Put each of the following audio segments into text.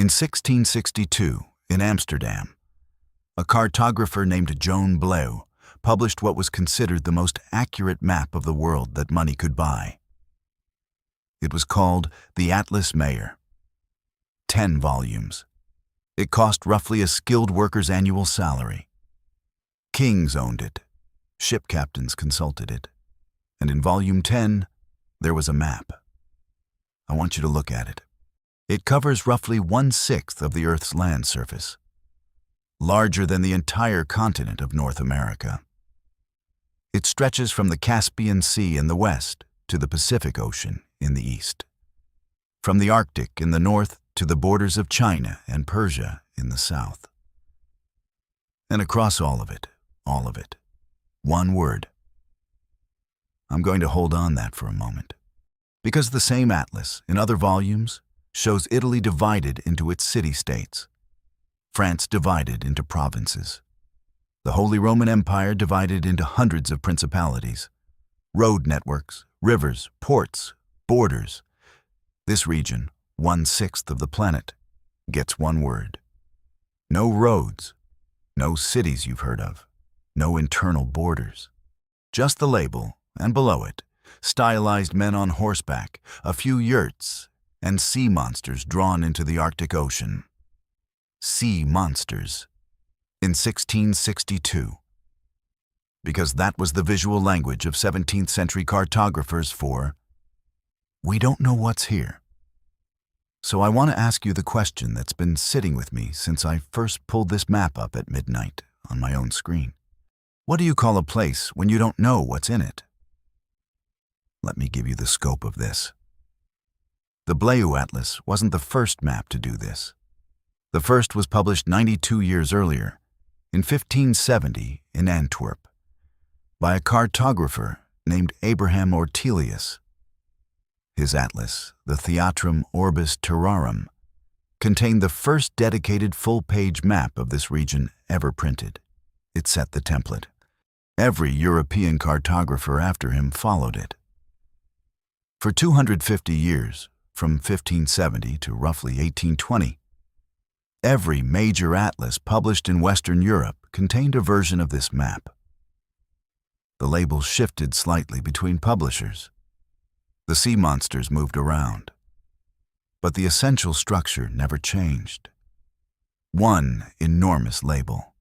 In 1662, in Amsterdam, a cartographer named Joan Bleu published what was considered the most accurate map of the world that money could buy. It was called the Atlas Mayer. 10 volumes. It cost roughly a skilled worker's annual salary. Kings owned it. Ship captains consulted it. And in volume 10, there was a map. I want you to look at it. It covers roughly 1/6 of the Earth's land surface, larger than the entire continent of North America. It stretches from the Caspian Sea in the west to the Pacific Ocean in the east, from the Arctic in the north to the borders of China and Persia in the south. And across all of it, one word. I'm going to hold on that for a moment, because the same atlas in other volumes shows Italy divided into its city-states, France divided into provinces, the Holy Roman Empire divided into hundreds of principalities, road networks, rivers, ports, borders. This region, 1/6 of the planet, gets one word. No roads, no cities you've heard of, no internal borders. Just the label, and below it, stylized men on horseback, a few yurts, and sea monsters drawn into the Arctic Ocean. Sea monsters. In 1662. Because that was the visual language of 17th century cartographers for, we don't know what's here. So I want to ask you the question that's been sitting with me since I first pulled this map up at midnight on my own screen. What do you call a place when you don't know what's in it? Let me give you the scope of this. The Bleu Atlas wasn't the first map to do this. The first was published 92 years earlier, in 1570 in Antwerp, by a cartographer named Abraham Ortelius. His atlas, the Theatrum Orbis Terrarum, contained the first dedicated full-page map of this region ever printed. It set the template. Every European cartographer after him followed it. For 250 years, from 1570 to roughly 1820, every major atlas published in Western Europe contained a version of this map. The labels shifted slightly between publishers. The sea monsters moved around. But the essential structure never changed. One enormous label.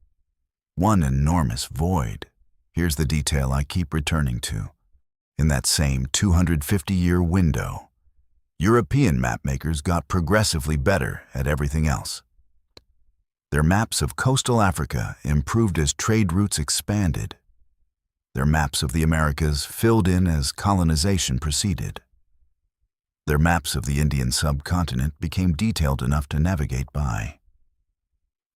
One enormous void. Here's the detail I keep returning to. In that same 250-year window, European mapmakers got progressively better at everything else. Their maps of coastal Africa improved as trade routes expanded. Their maps of the Americas filled in as colonization proceeded. Their maps of the Indian subcontinent became detailed enough to navigate by.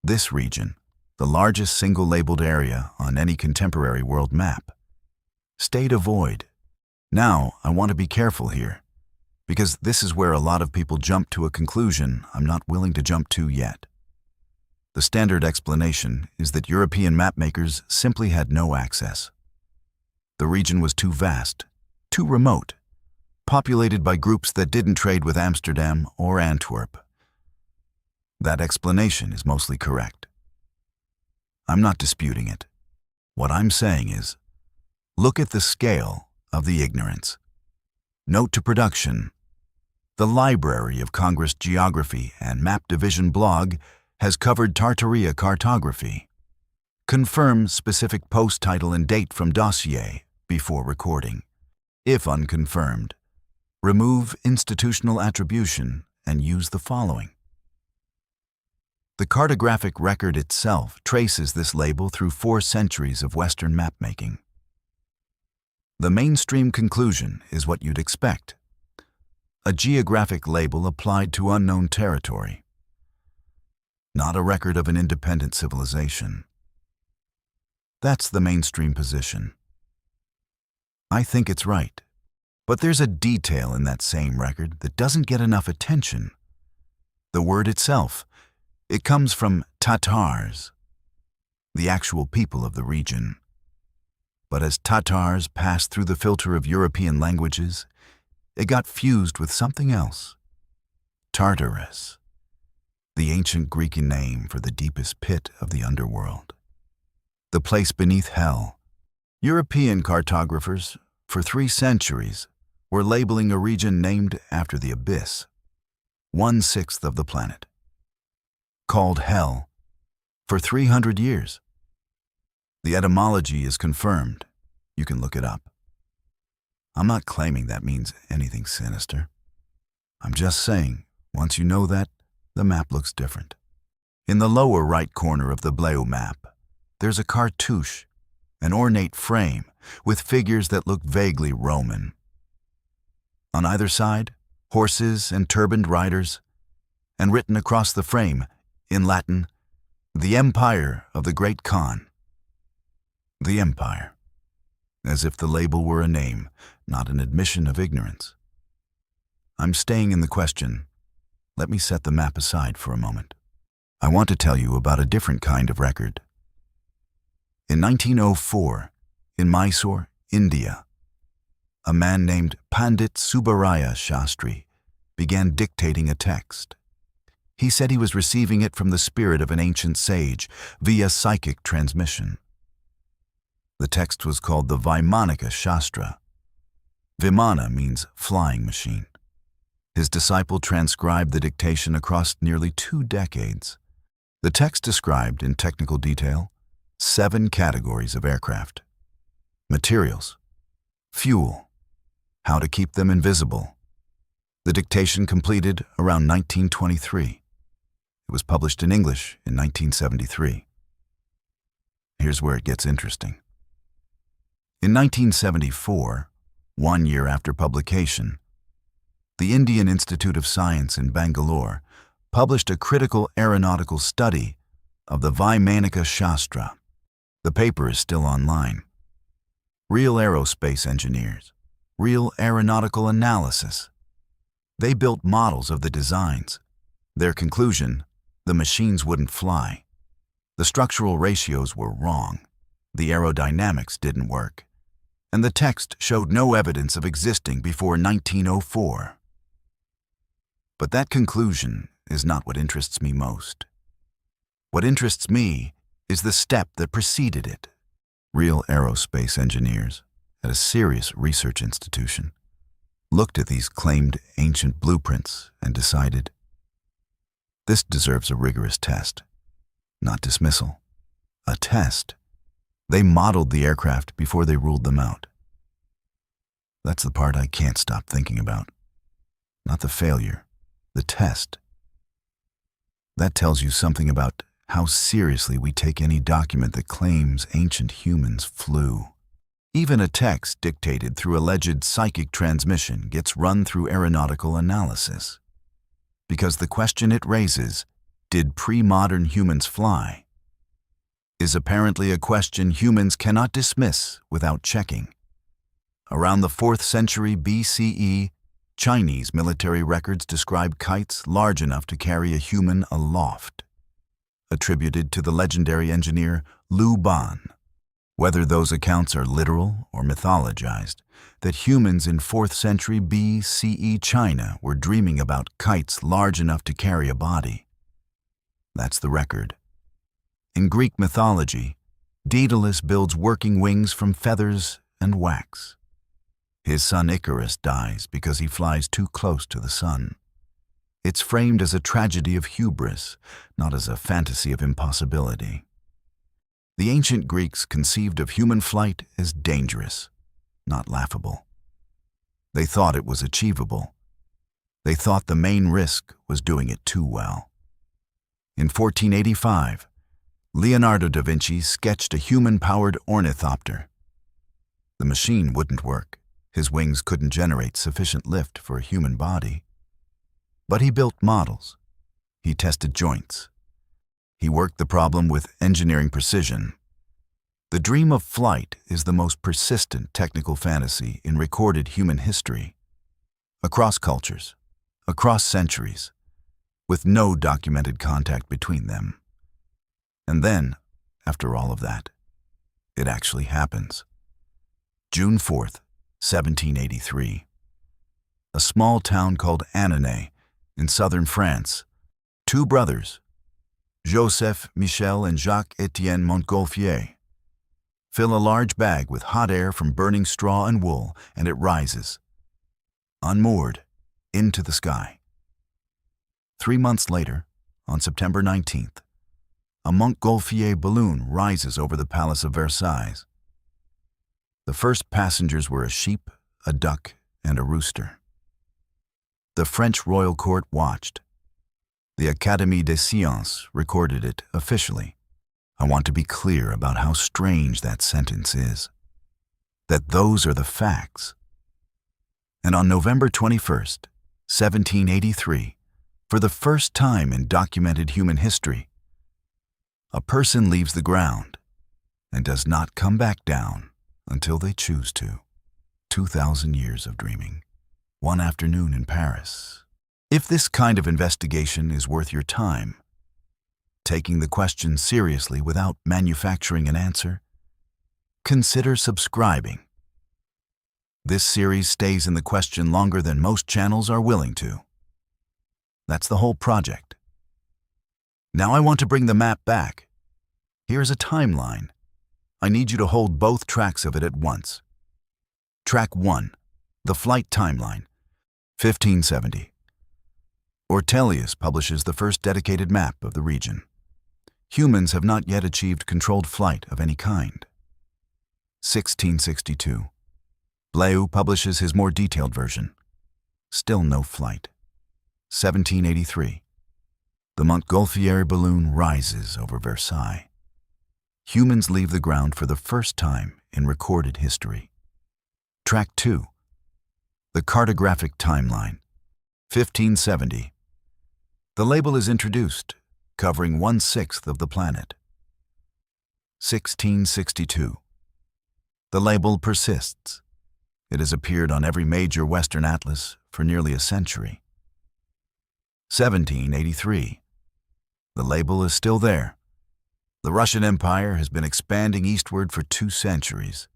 This region, the largest single-labeled area on any contemporary world map, stayed a void. Now, I want to be careful here, because this is where a lot of people jump to a conclusion I'm not willing to jump to yet. The standard explanation is that European mapmakers simply had no access. The region was too vast, too remote, populated by groups that didn't trade with Amsterdam or Antwerp. That explanation is mostly correct. I'm not disputing it. What I'm saying is, look at the scale of the ignorance. Note to production, the Library of Congress Geography and Map Division blog has covered Tartaria cartography. Confirm specific post title and date from dossier before recording. If unconfirmed, remove institutional attribution and use the following. The cartographic record itself traces this label through 4 centuries of Western mapmaking. The mainstream conclusion is what you'd expect. A geographic label applied to unknown territory. Not a record of an independent civilization. That's the mainstream position. I think it's right, but there's a detail in that same record that doesn't get enough attention. The word itself. It comes from Tatars, the actual people of the region. But as Tatars passed through the filter of European languages, it got fused with something else. Tartarus. the ancient Greek name for the deepest pit of the underworld, the place beneath hell. European cartographers, for 3 centuries, were labeling a region named after the abyss, 1/6 of the planet, called hell, for 300 years. The etymology is confirmed. You can look it up. I'm not claiming that means anything sinister. I'm just saying, once you know that, the map looks different. In the lower right corner of the Bleu map, there's a cartouche, an ornate frame with figures that look vaguely Roman. On either side, horses and turbaned riders, and written across the frame, in Latin, "The Empire of the Great Khan." The Empire, as if the label were a name, not an admission of ignorance. I'm staying in the question. Let me set the map aside for a moment. I want to tell you about a different kind of record. In 1904, in Mysore, India, a man named Pandit Subbaraya Shastri began dictating a text. He said he was receiving it from the spirit of an ancient sage via psychic transmission. The text was called the Vaimanika Shastra. Vimana means flying machine. His disciple transcribed the dictation across nearly 2 decades. The text described in technical detail 7 categories of aircraft: materials, fuel, how to keep them invisible. The dictation completed around 1923. It was published in English in 1973. Here's where it gets interesting. In 1974, 1 year after publication, the Indian Institute of Science in Bangalore published a critical aeronautical study of the Vaimanika Shastra. The paper is still online. Real aerospace engineers, real aeronautical analysis. They built models of the designs. Their conclusion: the machines wouldn't fly. The structural ratios were wrong. The aerodynamics didn't work. And the text showed no evidence of existing before 1904. But that conclusion is not what interests me most. What interests me is the step that preceded it. Real aerospace engineers at a serious research institution looked at these claimed ancient blueprints and decided, this deserves a rigorous test, not dismissal. A test. They modeled the aircraft before they ruled them out. That's the part I can't stop thinking about. Not the failure, the test. That tells you something about how seriously we take any document that claims ancient humans flew. Even a text dictated through alleged psychic transmission gets run through aeronautical analysis. Because the question it raises, did pre-modern humans fly, is apparently a question humans cannot dismiss without checking. Around the 4th century BCE, Chinese military records describe kites large enough to carry a human aloft, attributed to the legendary engineer Lu Ban. Whether those accounts are literal or mythologized, that humans in 4th century BCE China were dreaming about kites large enough to carry a body. That's the record. In Greek mythology, Daedalus builds working wings from feathers and wax. His son Icarus dies because he flies too close to the sun. It's framed as a tragedy of hubris, not as a fantasy of impossibility. The ancient Greeks conceived of human flight as dangerous, not laughable. They thought it was achievable. They thought the main risk was doing it too well. In 1485, Leonardo da Vinci sketched a human-powered ornithopter. The machine wouldn't work. His wings couldn't generate sufficient lift for a human body. But he built models. He tested joints. He worked the problem with engineering precision. The dream of flight is the most persistent technical fantasy in recorded human history. Across cultures, across centuries, with no documented contact between them. And then, after all of that, it actually happens. June 4th, 1783. A small town called Annonay in southern France, Two brothers, Joseph Michel and Jacques-Étienne Montgolfier, fill a large bag with hot air from burning straw and wool, and it rises, unmoored, into the sky. 3 months later, on September 19th, a Montgolfier balloon rises over the Palace of Versailles. The first passengers were a sheep, a duck, and a rooster. The French royal court watched. The Académie des Sciences recorded it officially. I want to be clear about how strange that sentence is. That those are the facts. And on November 21st, 1783, for the first time in documented human history, a person leaves the ground and does not come back down until they choose to. 2,000 years of dreaming. One afternoon in Paris. If this kind of investigation is worth your time, taking the question seriously without manufacturing an answer, consider subscribing. This series stays in the question longer than most channels are willing to. That's the whole project. Now I want to bring the map back. Here's a timeline. I need you to hold both tracks of it at once. Track 1, the flight timeline, 1570. Ortelius publishes the first dedicated map of the region. Humans have not yet achieved controlled flight of any kind. 1662. Blaeu publishes his more detailed version. Still no flight. 1783. The Montgolfier balloon rises over Versailles. Humans leave the ground for the first time in recorded history. Track 2. The cartographic timeline, 1570. The label is introduced, covering 1/6 of the planet. 1662. The label persists. It has appeared on every major Western atlas for nearly a century. 1783. The label is still there. The Russian Empire has been expanding eastward for 2 centuries,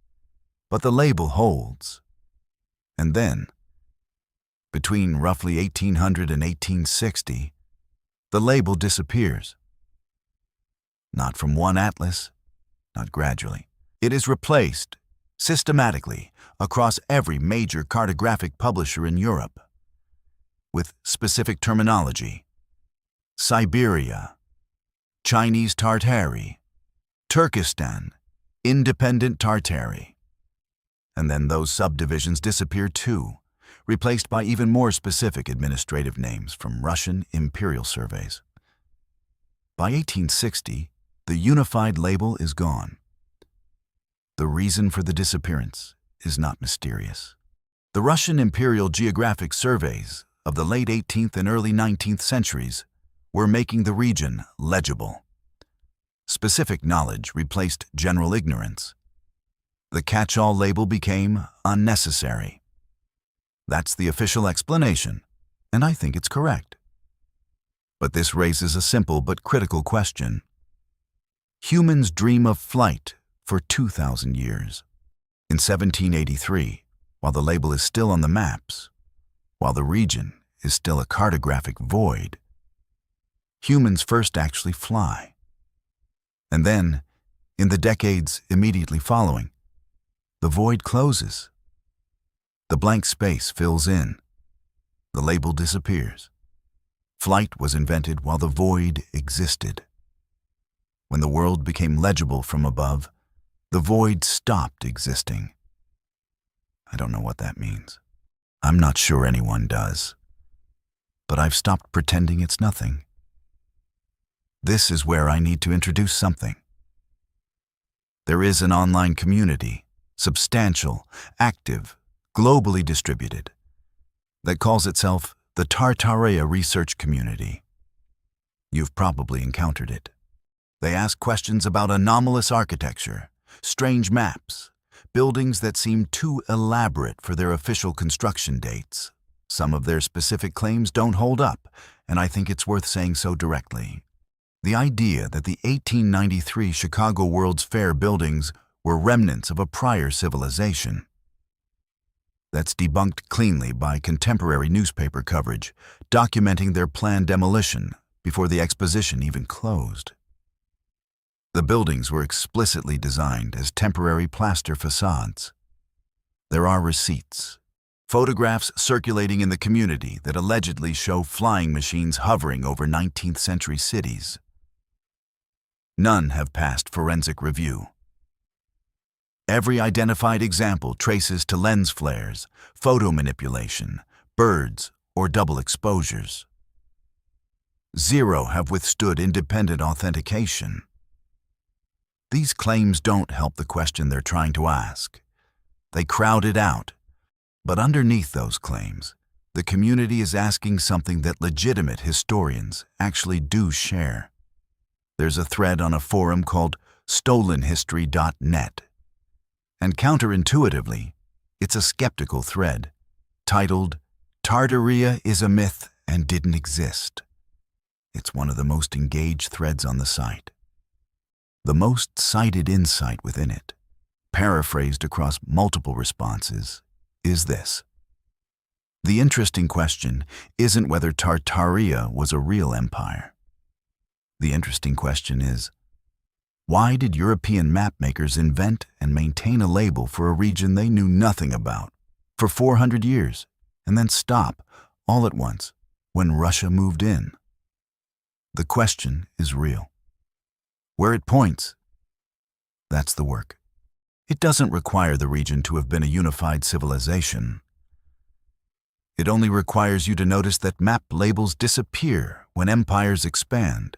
but the label holds. And then, between roughly 1800 and 1860, the label disappears. Not from one atlas, not gradually. It is replaced systematically across every major cartographic publisher in Europe with specific terminology: Siberia, Chinese Tartari, Turkestan, independent Tartari. And then those subdivisions disappear too, replaced by even more specific administrative names from Russian imperial surveys. By 1860, the unified label is gone. The reason for the disappearance is not mysterious. The Russian imperial geographic surveys of the late 18th and early 19th centuries were making the region legible. Specific knowledge replaced general ignorance. The catch-all label became unnecessary. That's the official explanation, and I think it's correct. But this raises a simple but critical question. Humans dream of flight for 2,000 years. In 1783, while the label is still on the maps, while the region is still a cartographic void, humans first actually fly. And then, in the decades immediately following, the void closes. The blank space fills in. The label disappears. Flight was invented while the void existed. When the world became legible from above, the void stopped existing. I don't know what that means. I'm not sure anyone does. But I've stopped pretending it's nothing. This is where I need to introduce something. There is an online community, substantial, active, globally distributed, that calls itself the Tartaria Research Community. You've probably encountered it. They ask questions about anomalous architecture, strange maps, buildings that seem too elaborate for their official construction dates. Some of their specific claims don't hold up, and I think it's worth saying so directly. The idea that the 1893 Chicago World's Fair buildings were remnants of a prior civilization. That's debunked cleanly by contemporary newspaper coverage, documenting their planned demolition before the exposition even closed. The buildings were explicitly designed as temporary plaster facades. There are receipts, photographs circulating in the community that allegedly show flying machines hovering over 19th century cities. None have passed forensic review. Every identified example traces to lens flares, photo manipulation, birds, or double exposures. 0 have withstood independent authentication. These claims don't help the question they're trying to ask. They crowd it out. But underneath those claims, the community is asking something that legitimate historians actually do share. There's a thread on a forum called stolenhistory.net. And counterintuitively, it's a skeptical thread, titled, "Tartaria is a myth and didn't exist." It's one of the most engaged threads on the site. The most cited insight within it, paraphrased across multiple responses, is this. The interesting question isn't whether Tartaria was a real empire. The interesting question is, why did European mapmakers invent and maintain a label for a region they knew nothing about for 400 years and then stop all at once when Russia moved in? The question is real. Where it points, that's the work. It doesn't require the region to have been a unified civilization. It only requires you to notice that map labels disappear when empires expand.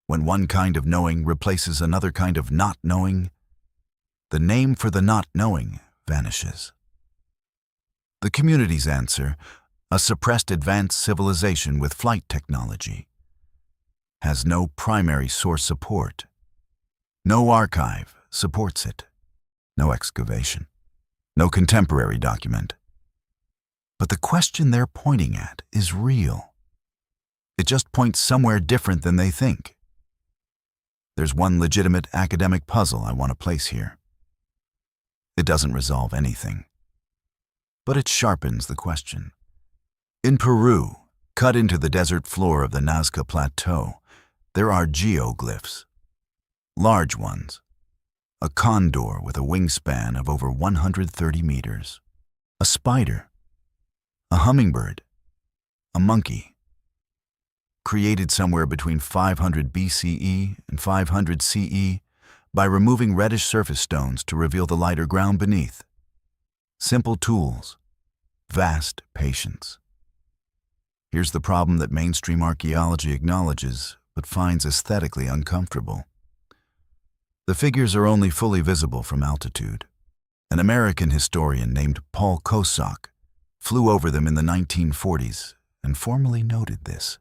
When one kind of knowing replaces another kind of not knowing, the name for the not knowing vanishes. The community's answer, a suppressed advanced civilization with flight technology, has no primary source support. No archive supports it. No excavation. No contemporary document. But the question they're pointing at is real. It just points somewhere different than they think. There's one legitimate academic puzzle I want to place here. It doesn't resolve anything, but it sharpens the question. In Peru, cut into the desert floor of the Nazca Plateau, there are geoglyphs. Large ones. A condor with a wingspan of over 130 meters. A spider. A hummingbird. A monkey. Created somewhere between 500 BCE and 500 CE by removing reddish surface stones to reveal the lighter ground beneath. Simple tools. Vast patience. Here's the problem that mainstream archaeology acknowledges but finds aesthetically uncomfortable. The figures are only fully visible from altitude. An American historian named Paul Kosak flew over them in the 1940s and formally noted this.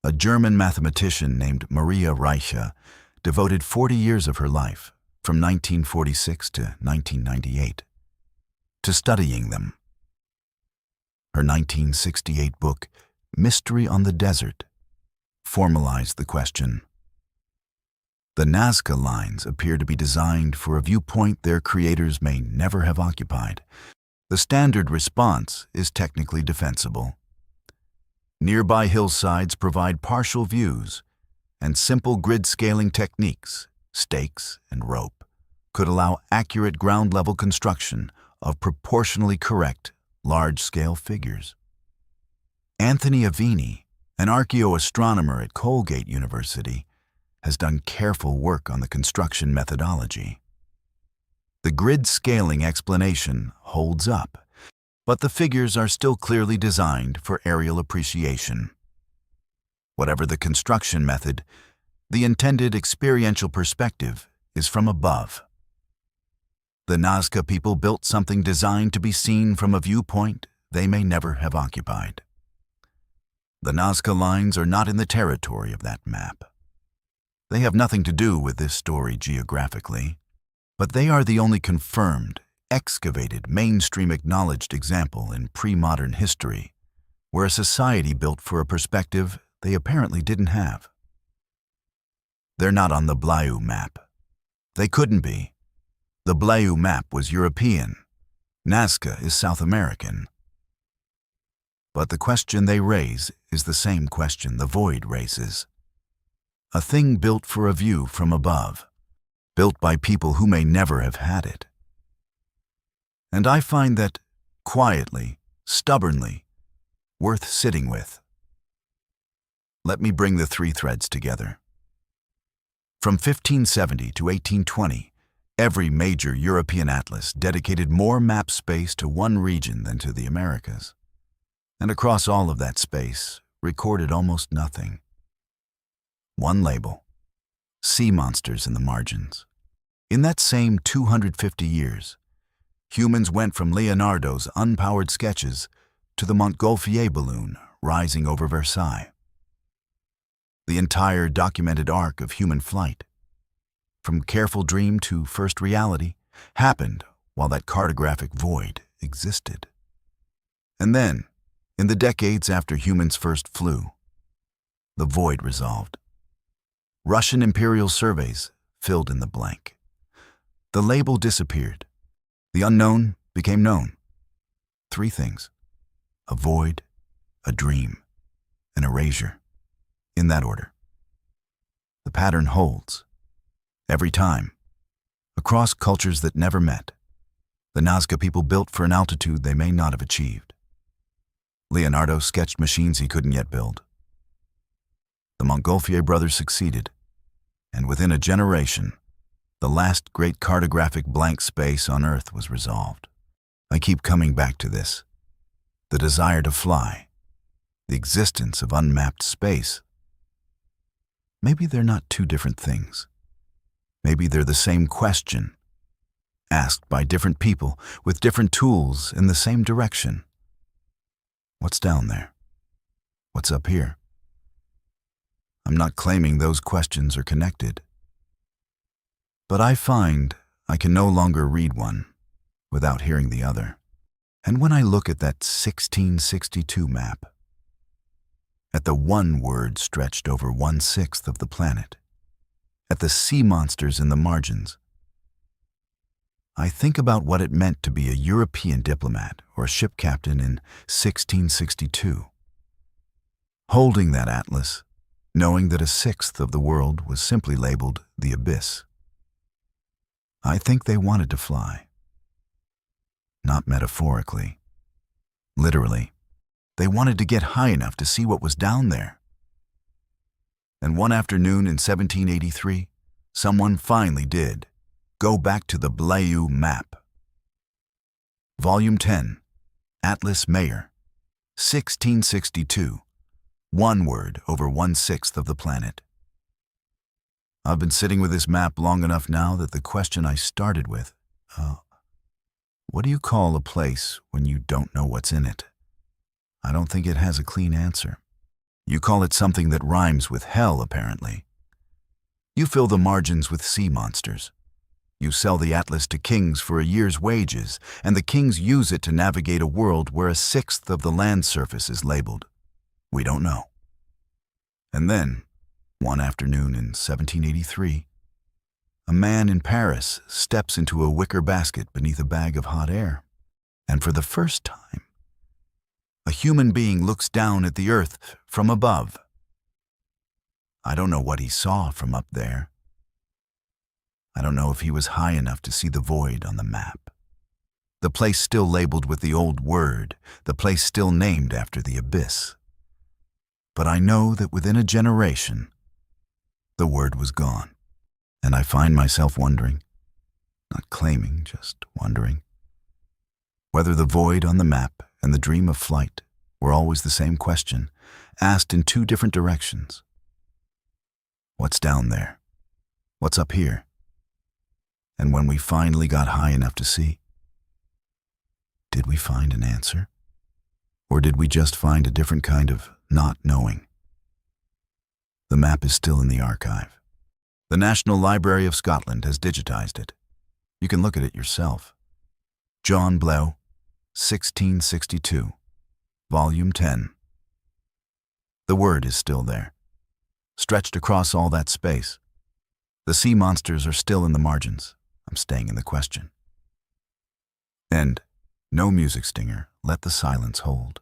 A German mathematician named Maria Reiche devoted 40 years of her life, from 1946 to 1998, to studying them. Her 1968 book, Mystery on the Desert, formalized the question. The Nazca lines appear to be designed for a viewpoint their creators may never have occupied. The standard response is technically defensible. Nearby hillsides provide partial views, and simple grid scaling techniques, stakes and rope, could allow accurate ground-level construction of proportionally correct, large-scale figures. Anthony Avini, an archaeoastronomer at Colgate University, has done careful work on the construction methodology. The grid scaling explanation holds up, but the figures are still clearly designed for aerial appreciation. Whatever the construction method, the intended experiential perspective is from above. The Nazca people built something designed to be seen from a viewpoint they may never have occupied. The Nazca lines are not in the territory of that map. They have nothing to do with this story geographically, but they are the only confirmed, excavated, mainstream acknowledged example in pre-modern history where a society built for a perspective they apparently didn't have. They're not on the Blaeu map. They couldn't be. The Blaeu map was European. Nazca is South American. But the question they raise is the same question the void raises. A thing built for a view from above, built by people who may never have had it. And I find that, quietly, stubbornly, worth sitting with. Let me bring the three threads together. From 1570 to 1820, every major European atlas dedicated more map space to one region than to the Americas. And across all of that space, recorded almost nothing. One label: sea monsters in the margins. In that same 250 years, humans went from Leonardo's unpowered sketches to the Montgolfier balloon rising over Versailles. The entire documented arc of human flight, from careful dream to first reality, happened while that cartographic void existed. And then, in the decades after humans first flew, the void resolved. Russian imperial surveys filled in the blank. The label disappeared. The unknown became known. Three things: a void, a dream, an erasure. In that order. The pattern holds. Every time. Across cultures that never met. The Nazca people built for an altitude they may not have achieved. Leonardo sketched machines he couldn't yet build. The Montgolfier brothers succeeded, and within a generation, the last great cartographic blank space on Earth was resolved. I keep coming back to this. The desire to fly. The existence of unmapped space. Maybe they're not two different things. Maybe they're the same question, asked by different people with different tools in the same direction. What's down there? What's up here? I'm not claiming those questions are connected. But I find I can no longer read one without hearing the other. And when I look at that 1662 map, at the one word stretched over 1/6 of the planet, at the sea monsters in the margins, I think about what it meant to be a European diplomat or a ship captain in 1662. Holding that atlas, knowing that 1/6 of the world was simply labeled the abyss. I think they wanted to fly. Not metaphorically. Literally. They wanted to get high enough to see what was down there. And one afternoon in 1783, someone finally did go back to the Bleu map. Volume 10, Atlas Mayer, 1662, one word over 1/6 of the planet. I've been sitting with this map long enough now that the question I started with, what do you call a place when you don't know what's in it? I don't think it has a clean answer. You call it something that rhymes with hell, apparently. You fill the margins with sea monsters. You sell the atlas to kings for a year's wages, and the kings use it to navigate a world where 1/6 of the land surface is labeled. We don't know. And then, one afternoon in 1783, a man in Paris steps into a wicker basket beneath a bag of hot air, and for the first time, a human being looks down at the earth from above. I don't know what he saw from up there. I don't know if he was high enough to see the void on the map. The place still labeled with the old word, the place still named after the abyss. But I know that within a generation, the word was gone. And I find myself wondering, not claiming, just wondering, whether the void on the map and the dream of flight were always the same question, asked in two different directions. What's down there? What's up here? And when we finally got high enough to see, did we find an answer? Or did we just find a different kind of not knowing? The map is still in the archive. The National Library of Scotland has digitized it. You can look at it yourself. John Bleu, 1662, Volume 10. The word is still there, stretched across all that space. The sea monsters are still in the margins. I'm staying in the question. And no music stinger, let the silence hold.